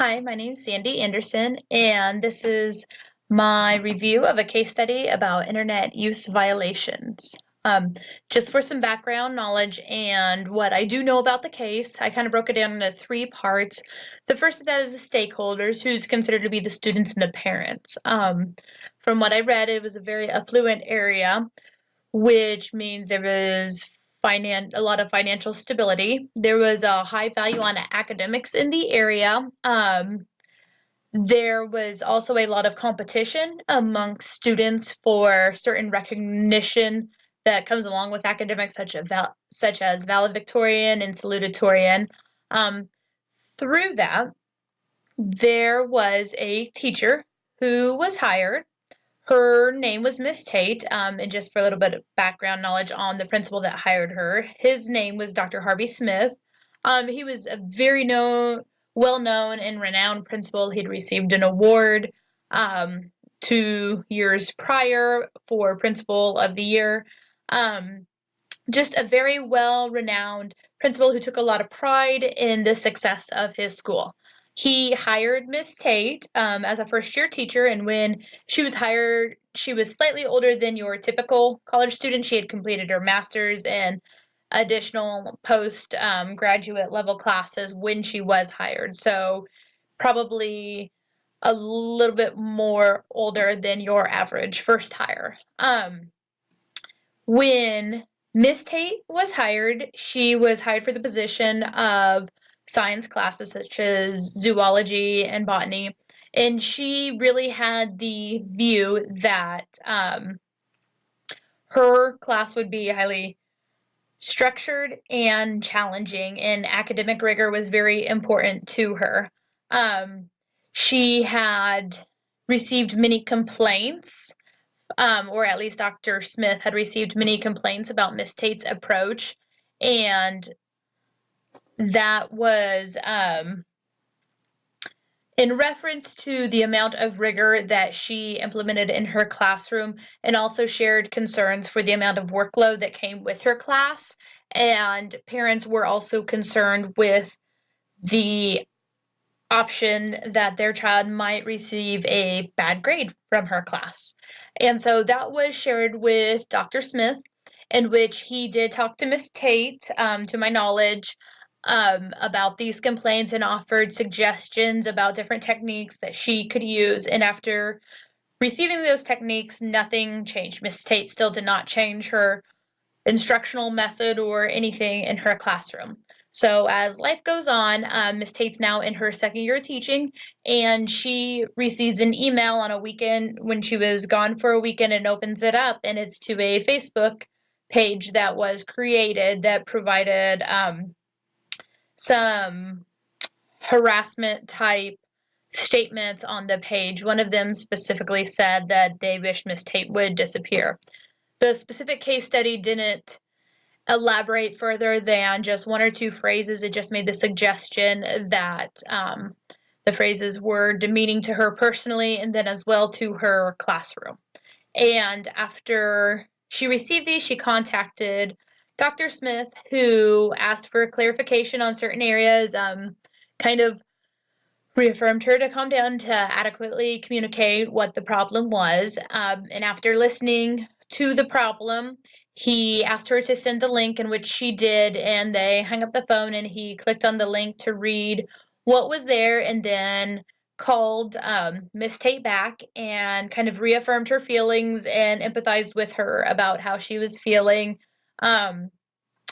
Hi, my name is Sandy Anderson, and this is my review of a case study about internet use violations. Um, just for some background knowledge and what I do know about the case, I kind of broke it down into three parts. The first of that is the stakeholders, who's considered to be the students and the parents. From what I read, it was a very affluent area, which means there was a lot of financial stability. There was a high value on academics in the area. There was also a lot of competition amongst students for certain recognition that comes along with academics, such as valedictorian and salutatorian. Um, Through that, there was a teacher who was hired. Her name was Miss Tate, and just for a little bit of background knowledge on the principal that hired her, his name was Dr. Harvey Smith. He was a well-known and renowned principal. He'd received an award 2 years prior for Principal of the Year. Um, just a very well-renowned principal who took a lot of pride in the success of his school. He hired Miss Tate as a first-year teacher, and when she was hired, she was slightly older than your typical college student. She had completed her master's and additional post graduate level classes when she was hired. So probably a little bit more older than your average first hire. When Miss Tate was hired, she was hired for the position of science classes such as zoology and botany. And she really had the view that her class would be highly structured and challenging, and academic rigor was very important to her. Um, she had received many complaints, or at least Dr. Smith had received many complaints about Miss Tate's approach, and that was in reference to the amount of rigor that she implemented in her classroom, and also shared concerns for the amount of workload that came with her class. And parents were also concerned with the option that their child might receive a bad grade from her class. And so that was shared with Dr. Smith, in which he did talk to Miss Tate, to my knowledge, about these complaints and offered suggestions about different techniques that she could use. And after receiving those techniques, nothing changed. Miss Tate still did not change her instructional method or anything in her classroom. So as life goes on, Miss Tate's now in her second year of teaching, and she receives an email on a weekend when she was gone for a weekend and opens it up, and it's to a Facebook page that was created that provided some harassment type statements on the page. One of them specifically said that they wished Miss Tate would disappear. The specific case study didn't elaborate further than just one or two phrases. It just made the suggestion that the phrases were demeaning to her personally and then as well to her classroom. And after she received these, she contacted Dr. Smith, who asked for clarification on certain areas, kind of reaffirmed her to calm down to adequately communicate what the problem was. And after listening to the problem, he asked her to send the link, in which she did, and they hung up the phone, and he clicked on the link to read what was there, and then called Miss Tate back and kind of reaffirmed her feelings and empathized with her about how she was feeling. Um,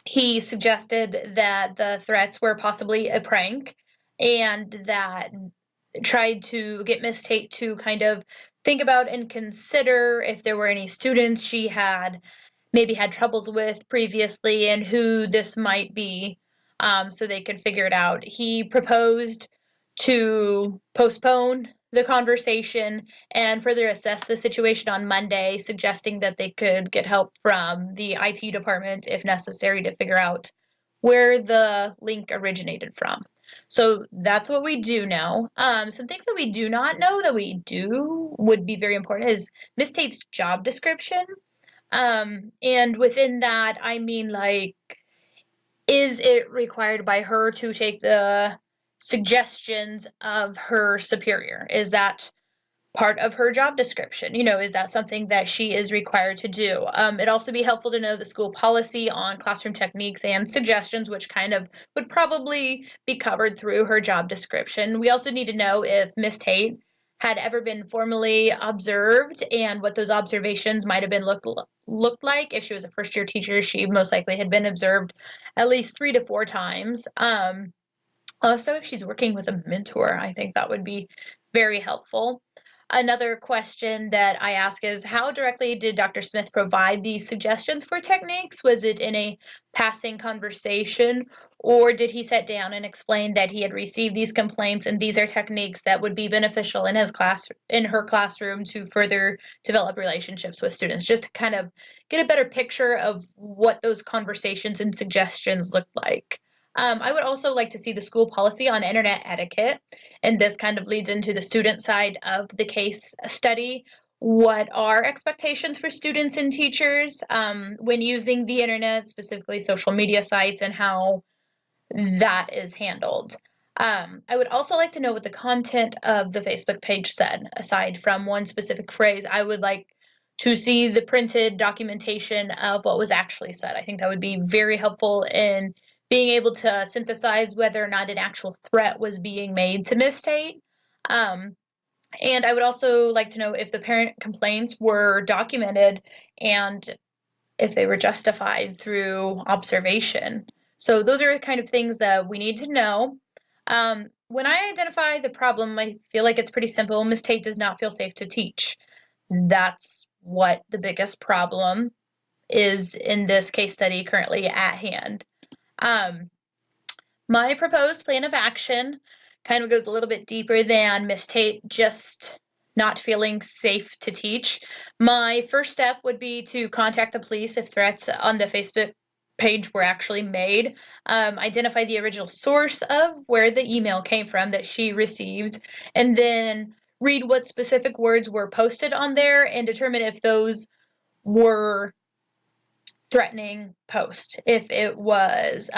he suggested that the threats were possibly a prank, and that tried to get Miss Tate to kind of think about and consider if there were any students she had maybe had troubles with previously and who this might be, so they could figure it out. He proposed to postpone the conversation and further assess the situation on Monday, suggesting that they could get help from the IT department if necessary to figure out where the link originated from. So that's what we do know. Some things that we do not know that we do would be very important is Miss Tate's job description. And within that, I mean, like, is it required by her to take the suggestions of her superior? Is that part of her job description? Is that something that she is required to do? It'd also be helpful to know the school policy on classroom techniques and suggestions, which kind of would probably be covered through her job description. We also need to know if Miss Tate had ever been formally observed and what those observations might have been looked like. If she was a first-year teacher, she most likely had been observed at least 3 to 4 times. Also, if she's working with a mentor, I think that would be very helpful. Another question that I ask is, how directly did Dr. Smith provide these suggestions for techniques? Was it in a passing conversation, or did he sit down and explain that he had received these complaints and these are techniques that would be beneficial in her classroom to further develop relationships with students, just to kind of get a better picture of what those conversations and suggestions looked like? I would also like to see the school policy on internet etiquette, and this kind of leads into the student side of the case study. What are expectations for students and teachers when using the internet, specifically social media sites, and how that is handled? I would also like to know what the content of the Facebook page said. Aside from one specific phrase, I would like to see the printed documentation of what was actually said. I think that would be very helpful in being able to synthesize whether or not an actual threat was being made to Miss Tate. And I would also like to know if the parent complaints were documented and if they were justified through observation. So those are kind of things that we need to know. When I identify the problem, I feel like it's pretty simple. Miss Tate does not feel safe to teach. That's what the biggest problem is in this case study currently at hand. My proposed plan of action kind of goes a little bit deeper than Miss Tate just not feeling safe to teach. My first step would be to contact the police if threats on the Facebook page were actually made, identify the original source of where the email came from that she received, and then read what specific words were posted on there and determine if those were threatening posts. If it was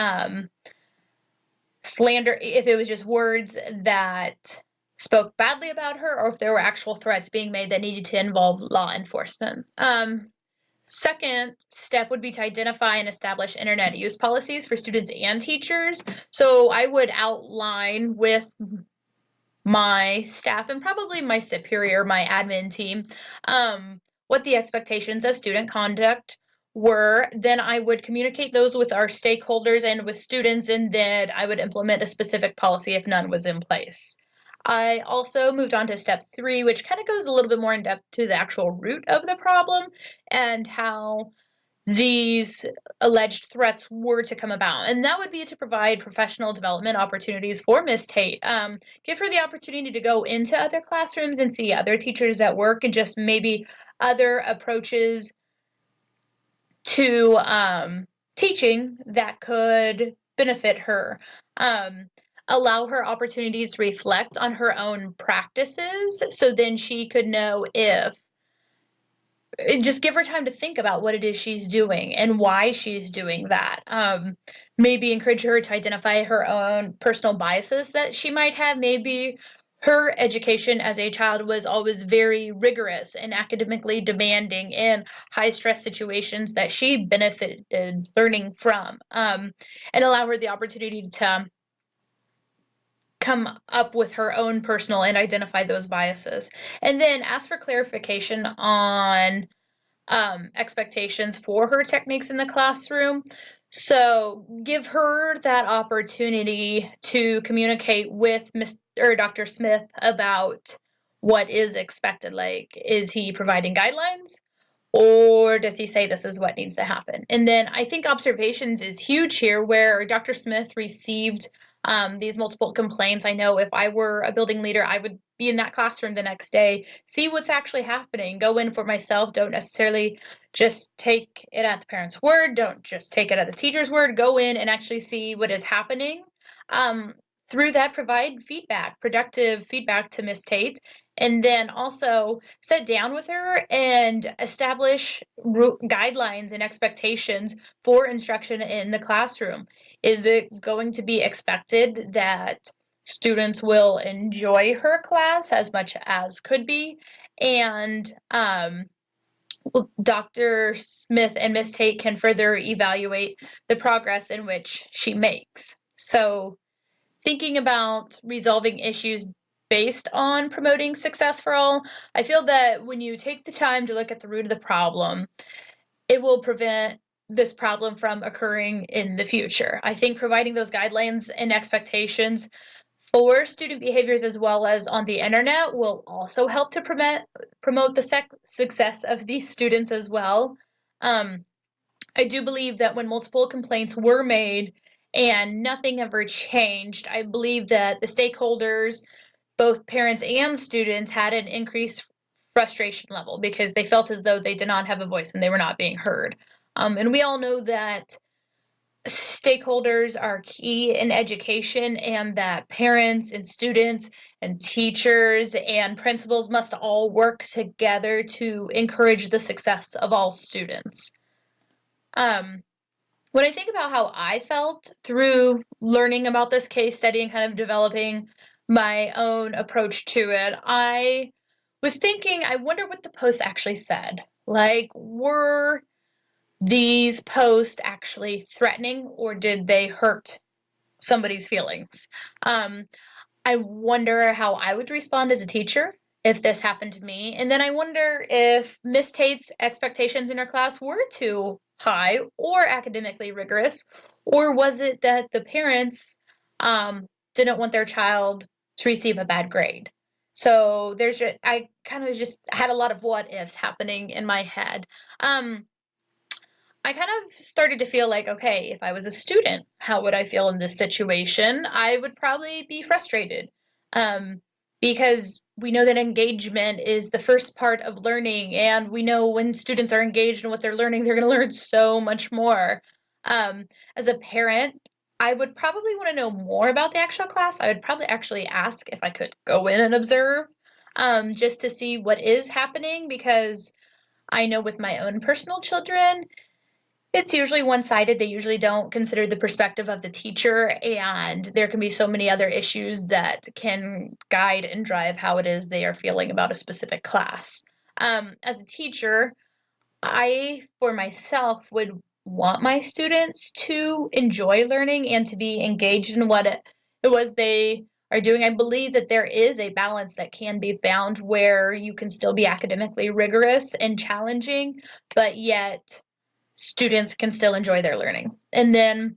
slander, if it was just words that spoke badly about her, or if there were actual threats being made that needed to involve law enforcement. Second step would be to identify and establish internet use policies for students and teachers. So I would outline with my staff and probably my superior, my admin team, what the expectations of student conduct were. Then I would communicate those with our stakeholders and with students, and then I would implement a specific policy if none was in place. I also moved on to step 3, which kind of goes a little bit more in depth to the actual root of the problem and how these alleged threats were to come about. And that would be to provide professional development opportunities for Miss Tate. Give her the opportunity to go into other classrooms and see other teachers at work and just maybe other approaches to teaching that could benefit her. Allow her opportunities to reflect on her own practices so then she could know if just give her time to think about what it is she's doing and why she's doing that. Maybe encourage her to identify her own personal biases that she might have. Maybe her education as a child was always very rigorous and academically demanding in high stress situations that she benefited learning from, and allow her the opportunity to come up with her own personal and identify those biases. And then ask for clarification on expectations for her techniques in the classroom. So give her that opportunity to communicate with Dr. Smith about what is expected. Like, is he providing guidelines? Or does he say this is what needs to happen? And then I think observations is huge here, where Dr. Smith received these multiple complaints. I know if I were a building leader, I would be in that classroom the next day, see what's actually happening, go in for myself. Don't necessarily just take it at the parent's word. Don't just take it at the teacher's word. Go in and actually see what is happening. Through that, provide feedback, productive feedback to Miss Tate, and then also sit down with her and establish guidelines and expectations for instruction in the classroom. Is it going to be expected that students will enjoy her class as much as could be, and Dr. Smith and Miss Tate can further evaluate the progress in which she makes. So, thinking about resolving issues based on promoting success for all, I feel that when you take the time to look at the root of the problem, it will prevent this problem from occurring in the future. I think providing those guidelines and expectations for student behaviors as well as on the internet will also help to promote the success of these students as well. I do believe that when multiple complaints were made and nothing ever changed, I believe that the stakeholders, both parents and students, had an increased frustration level because they felt as though they did not have a voice and they were not being heard. And we all know that stakeholders are key in education, and that parents and students and teachers and principals must all work together to encourage the success of all students. When I think about how I felt through learning about this case study and kind of developing my own approach to it, I was thinking, I wonder what the post actually said. Like, were these posts actually threatening, or did they hurt somebody's feelings? I wonder how I would respond as a teacher if this happened to me. And then I wonder if Miss Tate's expectations in her class were too high or academically rigorous, or was it that the parents didn't want their child to receive a bad grade? So I kind of just had a lot of what ifs happening in my head. I kind of started to feel like, okay, if I was a student, how would I feel in this situation? I would probably be frustrated, um, because we know that engagement is the first part of learning, and we know when students are engaged in what they're learning, they're going to learn so much more. As a parent, I would probably want to know more about the actual class. I would probably actually ask if I could go in and observe, just to see what is happening, because I know with my own personal children, it's usually one-sided. They usually don't consider the perspective of the teacher, and there can be so many other issues that can guide and drive how it is they are feeling about a specific class. As a teacher, I, for myself, would want my students to enjoy learning and to be engaged in what it was they are doing. I believe that there is a balance that can be found where you can still be academically rigorous and challenging, but yet students can still enjoy their learning. And then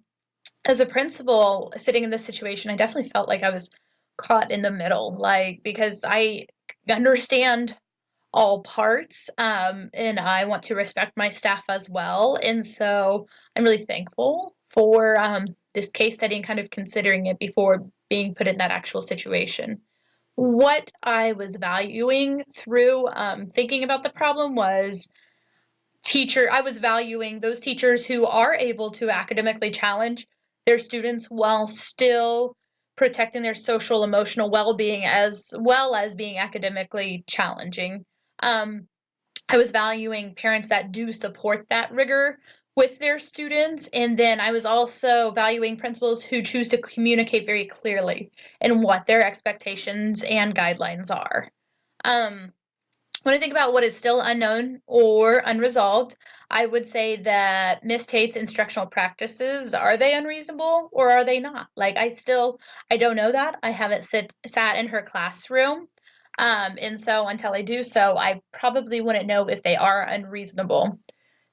as a principal sitting in this situation, I definitely felt like I was caught in the middle, like, because I understand all parts, and I want to respect my staff as well. And so I'm really thankful for this case study and kind of considering it before being put in that actual situation. What I was valuing through thinking about the problem was I was valuing those teachers who are able to academically challenge their students while still protecting their social emotional well-being as well as being academically challenging. I was valuing parents that do support that rigor with their students, and then I was also valuing principals who choose to communicate very clearly in what their expectations and guidelines are. Um, when I think about what is still unknown or unresolved, I would say that Miss Tate's instructional practices, are they unreasonable or are they not? Like, I don't know that. I haven't sat in her classroom. And so until I do so, I probably wouldn't know if they are unreasonable.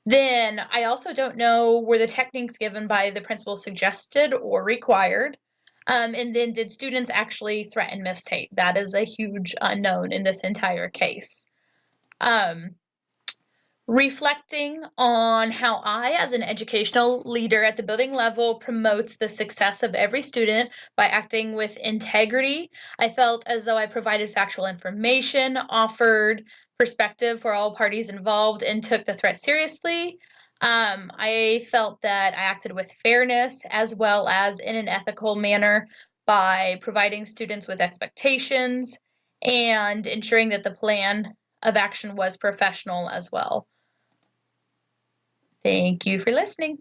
Then I also don't know, were the techniques given by the principal suggested or required? And then did students actually threaten Miss Tate? That is a huge unknown in this entire case. Um, Reflecting on how I, as an educational leader at the building level, promotes the success of every student by acting with integrity, I felt as though I provided factual information, offered perspective for all parties involved, and took the threat seriously. I felt that I acted with fairness as well as in an ethical manner by providing students with expectations and ensuring that the plan of action was professional as well. Thank you for listening.